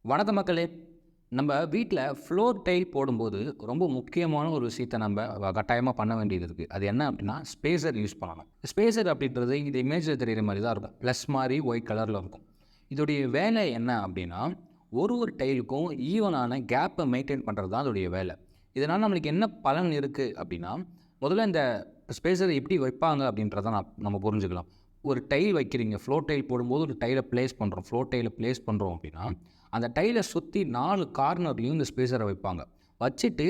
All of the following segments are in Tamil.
வணக்கம் மக்களே! நம்ம வீட்ல ஃப்ளோர் டைல் போடும்போது ரொம்ப முக்கியமான ஒரு விஷயத்த நம்ம கட்டாயமா பண்ண வேண்டியது இருக்கு. அது என்ன அப்டின்னா, ஸ்பேசர் யூஸ் பண்ணணும். ஸ்பேசர் அப்டின்றது இந்த இமேஜ்ல தெரியிற மாரி தான் இருக்கும். ப்ளஸ் மாரி ஒயிட் கலர்ல இருக்கும். இதோடைய வேலை என்ன அப்டின்னா, ஒரு டைலுக்கும் ஈவனான கேப்ப மெயின்டெயின் பண்றது தான் அதோடைய வேல. இதனால நம்மளுக்கு என்ன பலன் இருக்கு அப்டின்னா, முதல்ல இந்த ஸ்பேசர எப்படி வைப்பாங்க அப்டின்றத நம்ம புரிஞ்சுக்கலாம். ஒரு டைல் வைக்கிறீங்க. ஃப்ளோர் டைல் போடும்போது ஒரு டைல பிளேஸ் பண்றோம். ஃப்ளோர் டைல பிளேஸ் பண்றோம் அப்டின்னா, அந்த டைல சுத்தி 4 கார்னர்லயும் இந்த ஸ்பேசர வைப்பாங்க. வச்சுட்டு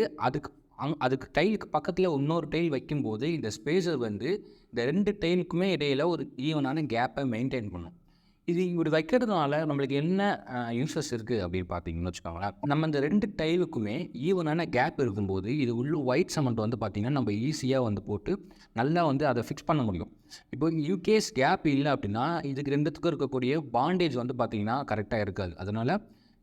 அதுக்கு டைலுக்கு பக்கத்தில இன்னொரு டைல் வைக்கும்போது, இந்த ஸ்பேசர் வந்து இந்த 2 டைலுக்குமே இடையில ஒரு ஈவனான கேப்ப மெயின்டெயின் பண்ணும். இது இப்படி வைக்கிறதுனால நம்மளுக்கு என்ன யூசஸ் இருக்கு அப்படின்னு பார்த்தீங்கன்னு வச்சுக்கோங்களேன். நம்ம இந்த 2 டைலுக்குமே ஈவனான கேப் இருக்கும்போது, இது உள்ள ஒயிட் சிமெண்ட் வந்து பார்த்தீங்கன்னா, நம்ம ஈஸியா வந்து போட்டு நல்லா வந்து அத ஃபிக்ஸ் பண்ண முடியும். இப்போ இன்கேஸ் கேப் இல்ல அப்படின்னா, இதுக்கு 2த்துக்கும் இருக்கக்கூடிய பாண்டேஜ் வந்து பார்த்தீங்கன்னா, கரெக்ட்டா இருக்காது. அதனால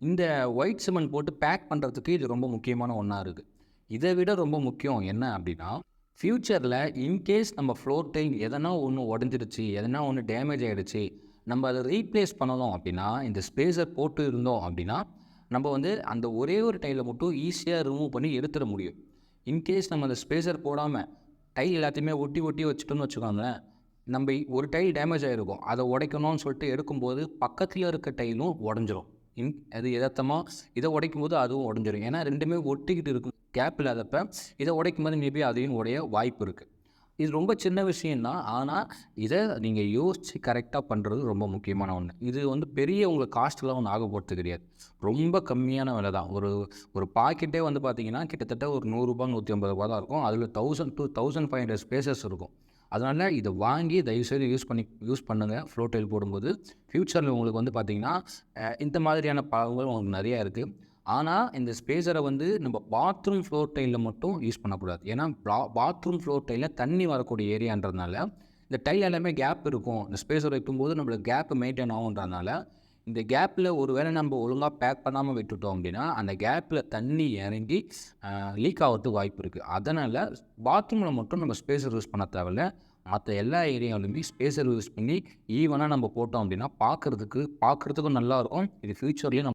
இந்த ஒயிட் சிமெண்ட் போட்டு பேக் பண்ணுறதுக்கு இது ரொம்ப முக்கியமான ஒண்ணா இருக்கு. இத விட ரொம்ப முக்கியம் என்ன அப்படின்னா, ஃபியூச்சர்ல இன்கேஸ் நம்ம ஃப்ளோர் டைல் எதனா ஒண்ணு உடைஞ்சிருச்சு, எதனா ஒண்ணு டேமேஜ் ஆயிடுச்சு, நம்ம அத ரீப்ளேஸ் பண்ணணும் அப்படின்னா, இந்த ஸ்பேஸர் போட்டு இருந்தோம் அப்படின்னா, நம்ம வந்து அந்த ஒரே ஒரு டைல மட்டும் ஈஸியா ரிமூவ் பண்ணி எடுத்துற முடியும். இன்கேஸ் நம்ம அந்த ஸ்பேஸர் போடாம, டைல் எல்லாத்தையுமே ஒட்டி ஒட்டி வச்சுட்டோம்னு வச்சுக்கோங்களேன், நம்ப ஒரு டைல் டேமேஜ் ஆயிருக்கும். அத உடைக்கணும்னு சொல்லிட்டு எடுக்கும்போது, பக்கத்தில இருக்க டைலும் உடைஞ்சிரும். அது எதார்த்தமா இத உடைக்கும்போது அதுவும் உடைஞ்சிரும். ஏன்னா 2மே ஒட்டிக்கிட்டு இருக்கும். கேப் இல்லாதப்ப, இத உடைக்கும்போது மேபி அதையும் உடைய வாய்ப்பு இருக்கு. இது ரொம்ப சின்ன விஷயம் தான். ஆனா, இத நீங்க யோசிச்சு கரெக்ட்டா பண்றது ரொம்ப முக்கியமான ஒண்ணு. இது வந்து பெரிய உங்களுக்கு காஸ்ட்லாம் ஒண்ணும் ஆகப்போறது கிடையாது. ரொம்ப கம்மியான விலை தான். ஒரு ஒரு பாக்கெட்டே வந்து பார்த்தீங்கன்னா, கிட்டத்தட்ட ஒரு ரூ. 100 ரூ. 150 தான் இருக்கும். அதில 1000 டூ 1500 ஸ்பேசஸ் இருக்கும். அதனால இத வாங்கி தயவுசெய்து யூஸ் பண்ணுங்க. ஃப்ளோர் டைல் போடும்போது. ஃபியூச்சர்ல உங்களுக்கு வந்து பார்த்தீங்கன்னா, இந்த மாதிரியான பலன்கள் உங்களுக்கு நெறையா இருக்கு. ஆனா, இந்த ஸ்பேஸர வந்து நம்ம பாத்ரூம் ஃப்ளோர் டைல்ல மட்டும் யூஸ் பண்ணக்கூடாது. ஏன்னா, பாத்ரூம் ஃப்ளோர் டைல்ல தண்ணி வரக்கூடிய ஏரியான்றதுனால, இந்த டைல் எல்லாமே கேப் இருக்கும். இந்த ஸ்பேஸர் வைக்கும்போது நம்மளுக்கு கேப் மெயின்டெயின் ஆகுன்றதுனால, இந்த கேப்ல ஒரு வேளை நம்ம ஒழுங்கா பேக் பண்ணாம விட்டுட்டோம் அப்படின்னா, அந்த கேப்ல தண்ணி இறங்கி லீக் ஆவறதுக்கு வாய்ப்பு இருக்கு. அதனால பாத்ரூம்ல மட்டும் நம்ம ஸ்பேஸர் யூஸ் பண்ண தேவையில்ல. மத்த எல்லா ஏரியாவிலுமே ஸ்பேஸர் யூஸ் பண்ணி ஈவனா நம்ம போட்டோம் அப்படின்னா, பார்க்கறதுக்கும் நல்லாருக்கும். இது ஃபியூச்சர்லயும்